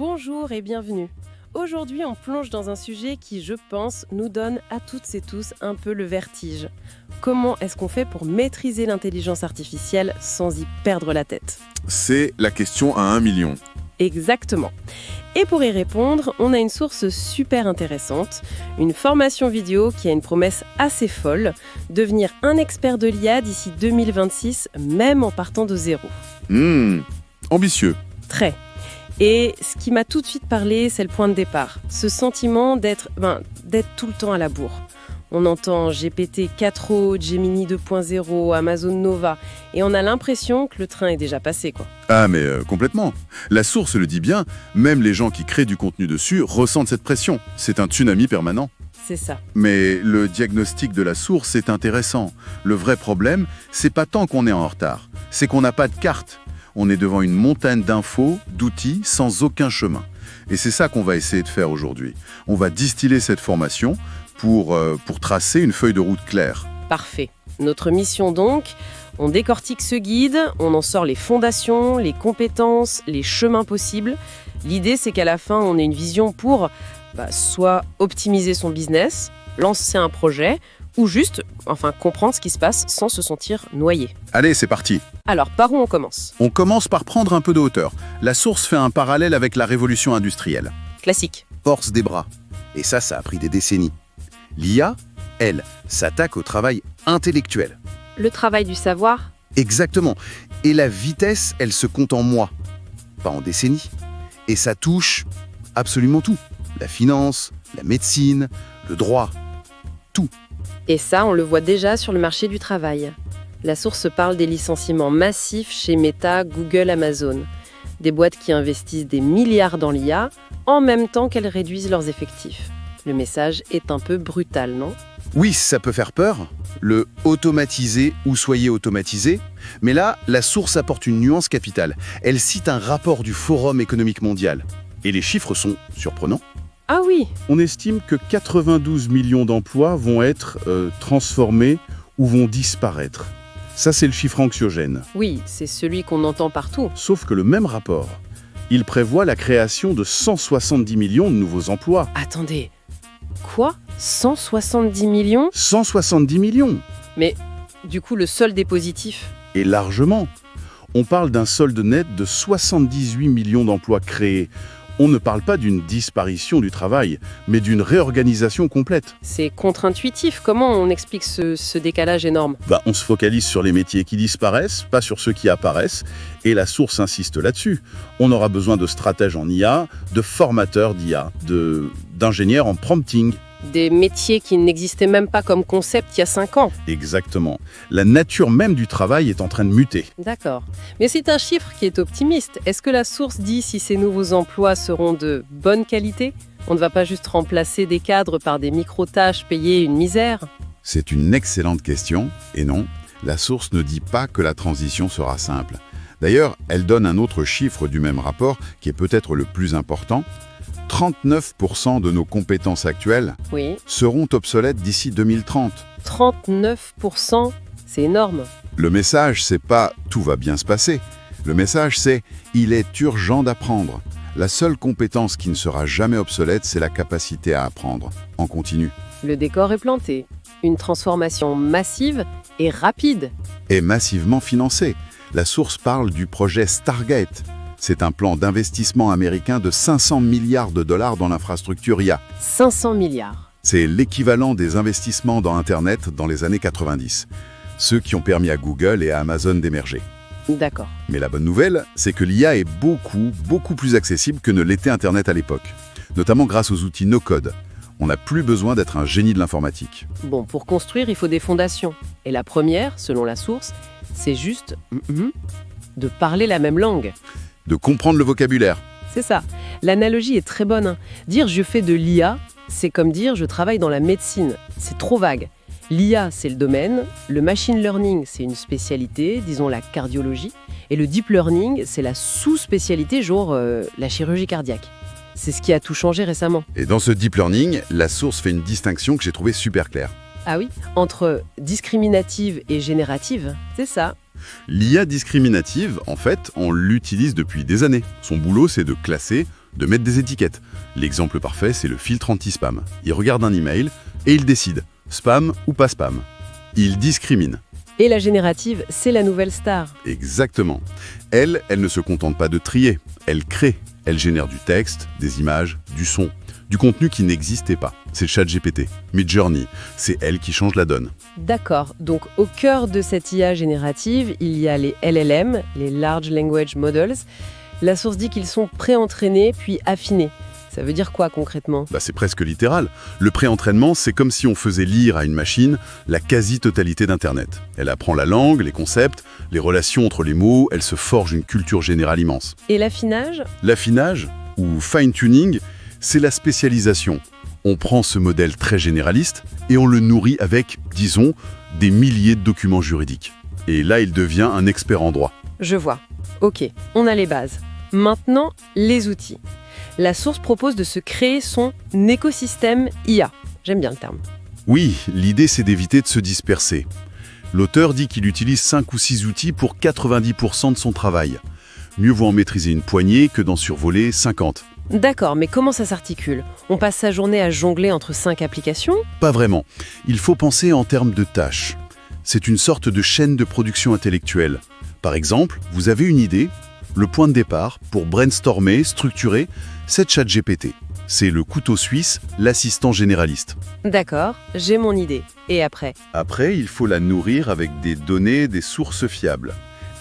Bonjour et bienvenue. Aujourd'hui, on plonge dans un sujet qui, je pense, nous donne à toutes et tous un peu le vertige. Comment est-ce qu'on fait pour maîtriser l'intelligence artificielle sans y perdre la tête ? C'est la question à 1 million. Exactement. Et pour y répondre, on a une source super intéressante, une formation vidéo qui a une promesse assez folle, devenir un expert de l'IA d'ici 2026, même en partant de zéro. Ambitieux. Très. Et ce qui m'a tout de suite parlé, c'est le point de départ. Ce sentiment d'être tout le temps à la bourre. On entend GPT 4o, Gemini 2.0, Amazon Nova, et on a l'impression que le train est déjà passé, quoi. Ah mais complètement. La source le dit bien, même les gens qui créent du contenu dessus ressentent cette pression. C'est un tsunami permanent. C'est ça. Mais le diagnostic de la source est intéressant. Le vrai problème, c'est pas tant qu'on est en retard, c'est qu'on n'a pas de carte. On est devant une montagne d'infos, d'outils, sans aucun chemin. Et c'est ça qu'on va essayer de faire aujourd'hui. On va distiller cette formation pour tracer une feuille de route claire. Parfait. Notre mission donc, on décortique ce guide, on en sort les fondations, les compétences, les chemins possibles. L'idée, c'est qu'à la fin, on ait une vision pour soit optimiser son business, lancer un projet, ou juste comprendre ce qui se passe sans se sentir noyé. Allez, c'est parti. Alors, par où on commence ? On commence par prendre un peu de hauteur. La source fait un parallèle avec la révolution industrielle. Classique. Force des bras. Et ça a pris des décennies. L'IA, elle, s'attaque au travail intellectuel. Le travail du savoir ? Exactement. Et la vitesse, elle se compte en mois, pas en décennies. Et ça touche absolument tout. La finance, la médecine, le droit, tout. Et ça, on le voit déjà sur le marché du travail. La source parle des licenciements massifs chez Meta, Google, Amazon. Des boîtes qui investissent des milliards dans l'IA en même temps qu'elles réduisent leurs effectifs. Le message est un peu brutal, non ? Oui, ça peut faire peur, le « automatiser » ou « soyez automatisé », mais là, la source apporte une nuance capitale. Elle cite un rapport du Forum économique mondial. Et les chiffres sont surprenants. Ah oui ! On estime que 92 millions d'emplois vont être transformés ou vont disparaître. Ça, c'est le chiffre anxiogène. Oui, c'est celui qu'on entend partout. Sauf que le même rapport, il prévoit la création de 170 millions de nouveaux emplois. Attendez, quoi ? 170 millions ? 170 millions ! Mais du coup, le solde est positif. Et largement. On parle d'un solde net de 78 millions d'emplois créés. On ne parle pas d'une disparition du travail, mais d'une réorganisation complète. C'est contre-intuitif. Comment on explique ce décalage énorme ? On se focalise sur les métiers qui disparaissent, pas sur ceux qui apparaissent, et la source insiste là-dessus. On aura besoin de stratèges en IA, de formateurs d'IA, d'ingénieurs en prompting. Des métiers qui n'existaient même pas comme concept il y a 5 ans. Exactement. La nature même du travail est en train de muter. D'accord. Mais c'est un chiffre qui est optimiste. Est-ce que la source dit si ces nouveaux emplois seront de bonne qualité ? On ne va pas juste remplacer des cadres par des micro-tâches payées une misère ? C'est une excellente question, et non, la source ne dit pas que la transition sera simple. D'ailleurs, elle donne un autre chiffre du même rapport, qui est peut-être le plus important. 39% de nos compétences actuelles seront obsolètes d'ici 2030. 39%, c'est énorme. Le message, c'est pas « tout va bien se passer ». Le message, c'est « il est urgent d'apprendre ». La seule compétence qui ne sera jamais obsolète, c'est la capacité à apprendre, en continu. Le décor est planté. Une transformation massive et rapide. Et massivement financée. La source parle du projet Stargate. C'est un plan d'investissement américain de 500 milliards de dollars dans l'infrastructure IA. 500 milliards. C'est l'équivalent des investissements dans Internet dans les années 90. Ceux qui ont permis à Google et à Amazon d'émerger. D'accord. Mais la bonne nouvelle, c'est que l'IA est beaucoup plus accessible que ne l'était Internet à l'époque. Notamment grâce aux outils no-code. On n'a plus besoin d'être un génie de l'informatique. Bon, pour construire, il faut des fondations. Et la première, selon la source, c'est juste de parler la même langue. De comprendre le vocabulaire. C'est ça. L'analogie est très bonne. Dire « je fais de l'IA », c'est comme dire « je travaille dans la médecine ». C'est trop vague. L'IA, c'est le domaine. Le machine learning, c'est une spécialité, disons la cardiologie. Et le deep learning, c'est la sous-spécialité, genre la chirurgie cardiaque. C'est ce qui a tout changé récemment. Et dans ce deep learning, la source fait une distinction que j'ai trouvée super claire. Ah oui ? Entre discriminative et générative, c'est ça. L'IA discriminative, en fait, on l'utilise depuis des années. Son boulot, c'est de classer de mettre des étiquettes. L'exemple parfait, c'est le filtre anti-spam. Il regarde un email et il décide, spam ou pas spam. Il discrimine. Et la générative, c'est la nouvelle star. Exactement. Elle ne se contente pas de trier, elle crée. Elle génère du texte, des images, du son, du contenu qui n'existait pas. C'est ChatGPT, Midjourney, c'est elle qui change la donne. D'accord, donc au cœur de cette IA générative, il y a les LLM, les Large Language Models. La source dit qu'ils sont pré-entraînés puis affinés. Ça veut dire quoi concrètement? C'est presque littéral. Le pré-entraînement, c'est comme si on faisait lire à une machine la quasi-totalité d'Internet. Elle apprend la langue, les concepts, les relations entre les mots, elle se forge une culture générale immense. Et l'affinage? L'affinage, ou fine-tuning, c'est la spécialisation. On prend ce modèle très généraliste et on le nourrit avec, disons, des milliers de documents juridiques. Et là, il devient un expert en droit. Je vois. Ok, on a les bases. Maintenant, les outils. La source propose de se créer son écosystème IA. J'aime bien le terme. Oui, l'idée c'est d'éviter de se disperser. L'auteur dit qu'il utilise 5 ou 6 outils pour 90% de son travail. Mieux vaut en maîtriser une poignée que d'en survoler 50. D'accord, mais comment ça s'articule? On passe sa journée à jongler entre 5 applications? Pas vraiment. Il faut penser en termes de tâches. C'est une sorte de chaîne de production intellectuelle. Par exemple, vous avez une idée, le point de départ pour brainstormer, structurer, c'est ChatGPT. C'est le couteau suisse, l'assistant généraliste. D'accord, j'ai mon idée. Et après? Après, il faut la nourrir avec des données, des sources fiables.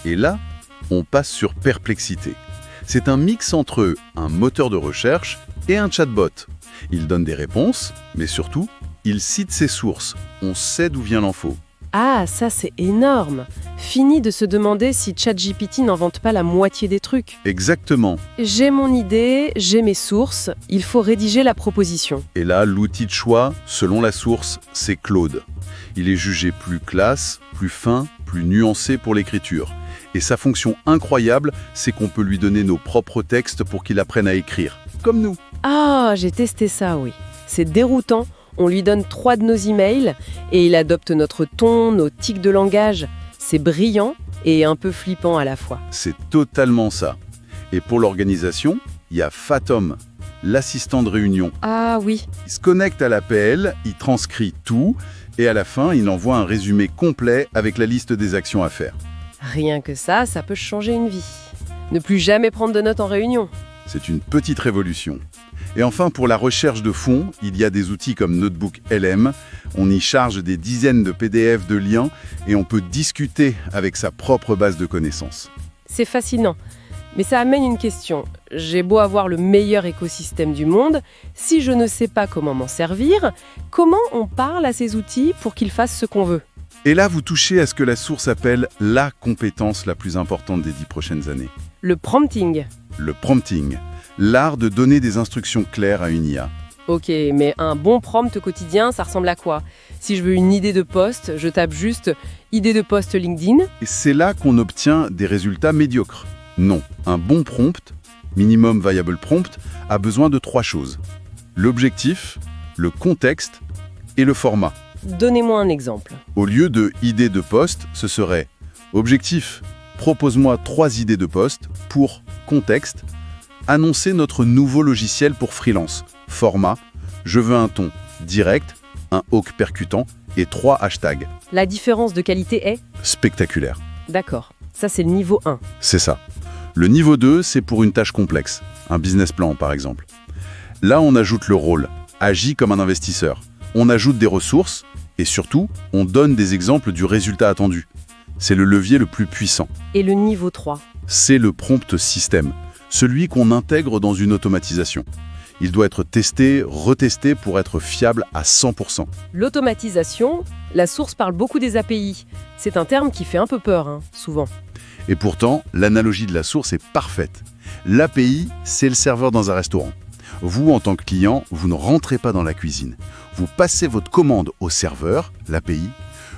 Et là, on passe sur Perplexité. C'est un mix entre un moteur de recherche et un chatbot. Il donne des réponses, mais surtout, il cite ses sources. On sait d'où vient l'info. Ah, ça c'est énorme! Fini de se demander si ChatGPT n'invente pas la moitié des trucs. Exactement. J'ai mon idée, j'ai mes sources, il faut rédiger la proposition. Et là, l'outil de choix, selon la source, c'est Claude. Il est jugé plus classe, plus fin, plus nuancé pour l'écriture. Et sa fonction incroyable, c'est qu'on peut lui donner nos propres textes pour qu'il apprenne à écrire. Comme nous. Ah, j'ai testé ça, oui. C'est déroutant. On lui donne 3 de nos emails et il adopte notre ton, nos tics de langage. C'est brillant et un peu flippant à la fois. C'est totalement ça. Et pour l'organisation, il y a Fathom, l'assistant de réunion. Ah oui. Il se connecte à l'APL, il transcrit tout et à la fin, il envoie un résumé complet avec la liste des actions à faire. Rien que ça peut changer une vie. Ne plus jamais prendre de notes en réunion. C'est une petite révolution. Et enfin, pour la recherche de fond, il y a des outils comme Notebook LM. On y charge des dizaines de PDF de liens et on peut discuter avec sa propre base de connaissances. C'est fascinant. Mais ça amène une question. J'ai beau avoir le meilleur écosystème du monde, si je ne sais pas comment m'en servir, comment on parle à ces outils pour qu'ils fassent ce qu'on veut? Et là, vous touchez à ce que la source appelle la compétence la plus importante des 10 prochaines années. Le prompting. Le prompting. L'art de donner des instructions claires à une IA. Ok, mais un bon prompt quotidien, ça ressemble à quoi? Si je veux une idée de post, je tape juste « idée de post LinkedIn ». Et c'est là qu'on obtient des résultats médiocres. Non, un bon prompt, minimum viable prompt, a besoin de 3 choses. L'objectif, le contexte et le format. Donnez-moi un exemple. Au lieu de « idée de poste », ce serait « objectif, propose-moi 3 idées de poste pour contexte ». Annoncer notre nouveau logiciel pour freelance. Format, je veux un ton direct, un hook percutant et 3 hashtags. La différence de qualité est? Spectaculaire. D'accord, ça c'est le niveau 1. C'est ça. Le niveau 2, c'est pour une tâche complexe, un business plan par exemple. Là, on ajoute le rôle, agit comme un investisseur. On ajoute des ressources et surtout, on donne des exemples du résultat attendu. C'est le levier le plus puissant. Et le niveau 3? C'est le prompt système. Celui qu'on intègre dans une automatisation. Il doit être testé, retesté pour être fiable à 100%. L'automatisation, la source parle beaucoup des API. C'est un terme qui fait un peu peur, souvent. Et pourtant, l'analogie de la source est parfaite. L'API, c'est le serveur dans un restaurant. Vous, en tant que client, vous ne rentrez pas dans la cuisine. Vous passez votre commande au serveur, l'API.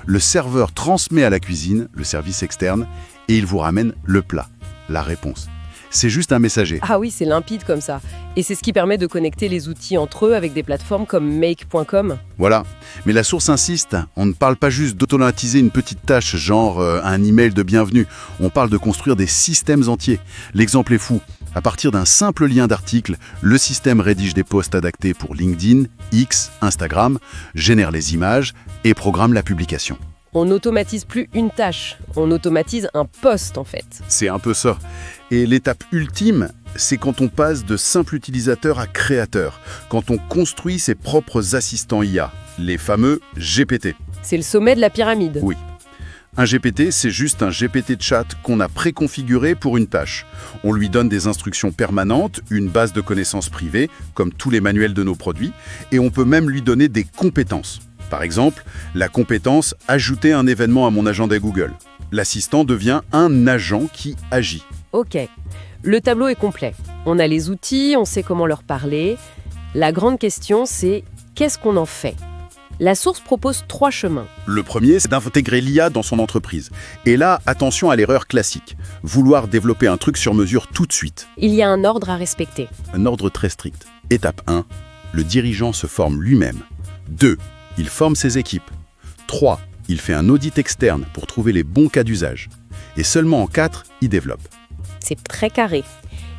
Le serveur transmet à la cuisine, le service externe, et il vous ramène le plat, la réponse. C'est juste un messager. Ah oui, c'est limpide comme ça. Et c'est ce qui permet de connecter les outils entre eux avec des plateformes comme make.com. Voilà. Mais la source insiste, on ne parle pas juste d'automatiser une petite tâche, genre un email de bienvenue. On parle de construire des systèmes entiers. L'exemple est fou. À partir d'un simple lien d'article, le système rédige des posts adaptés pour LinkedIn, X, Instagram, génère les images et programme la publication. On n'automatise plus une tâche, on automatise un post en fait. C'est un peu ça. Et l'étape ultime, c'est quand on passe de simple utilisateur à créateur, quand on construit ses propres assistants IA, les fameux GPT. C'est le sommet de la pyramide. Oui. Un GPT, c'est juste un GPT de chat qu'on a préconfiguré pour une tâche. On lui donne des instructions permanentes, une base de connaissances privée, comme tous les manuels de nos produits, et on peut même lui donner des compétences. Par exemple, la compétence « Ajouter un événement à mon agenda Google ». L'assistant devient un agent qui agit. Ok, le tableau est complet. On a les outils, on sait comment leur parler. La grande question, c'est qu'est-ce qu'on en fait ? La source propose 3 chemins. Le premier, c'est d'intégrer l'IA dans son entreprise. Et là, attention à l'erreur classique. Vouloir développer un truc sur mesure tout de suite. Il y a un ordre à respecter. Un ordre très strict. Étape 1, le dirigeant se forme lui-même. 2, il forme ses équipes. 3, il fait un audit externe pour trouver les bons cas d'usage. Et seulement en 4, il développe. C'est très carré.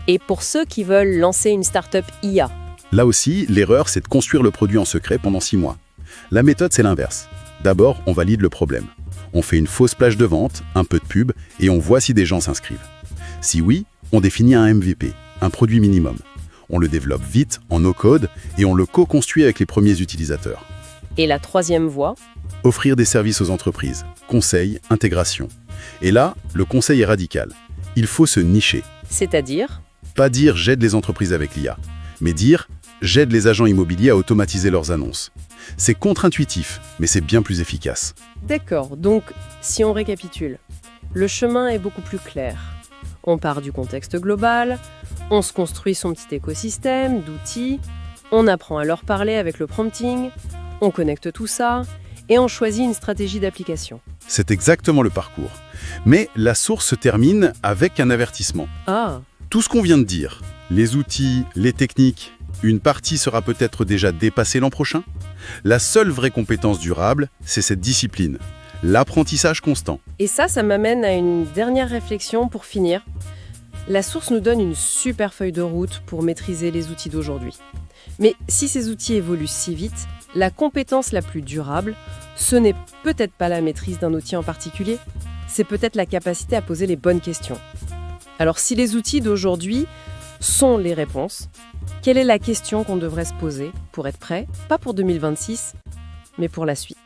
Et pour ceux qui veulent lancer une start-up IA, Là aussi, l'erreur, c'est de construire le produit en secret pendant 6 mois. La méthode, c'est l'inverse. D'abord, on valide le problème. On fait une fausse plage de vente, un peu de pub, et on voit si des gens s'inscrivent. Si oui, on définit un MVP, un produit minimum. On le développe vite, en no-code, et on le co-construit avec les premiers utilisateurs. et la 3e voie, Offrir des services aux entreprises, conseil, intégration. Et là, le conseil est radical. Il faut se nicher. c'est-à-dire Pas dire « j'aide les entreprises avec l'IA », mais dire « j'aide les agents immobiliers à automatiser leurs annonces ». C'est contre-intuitif, mais c'est bien plus efficace. D'accord, donc si on récapitule, le chemin est beaucoup plus clair. On part du contexte global, on se construit son petit écosystème d'outils, on apprend à leur parler avec le prompting, on connecte tout ça et on choisit une stratégie d'application. C'est exactement le parcours. Mais la source se termine avec un avertissement. Ah, Tout ce qu'on vient de dire, les outils, les techniques, une partie sera peut-être déjà dépassée l'an prochain. La seule vraie compétence durable, c'est cette discipline, l'apprentissage constant. et ça m'amène à une dernière réflexion pour finir. La source nous donne une super feuille de route pour maîtriser les outils d'aujourd'hui. Mais si ces outils évoluent si vite, la compétence la plus durable, ce n'est peut-être pas la maîtrise d'un outil en particulier, c'est peut-être la capacité à poser les bonnes questions. Alors si les outils d'aujourd'hui sont les réponses, quelle est la question qu'on devrait se poser pour être prêt, pas pour 2026, mais pour la suite ?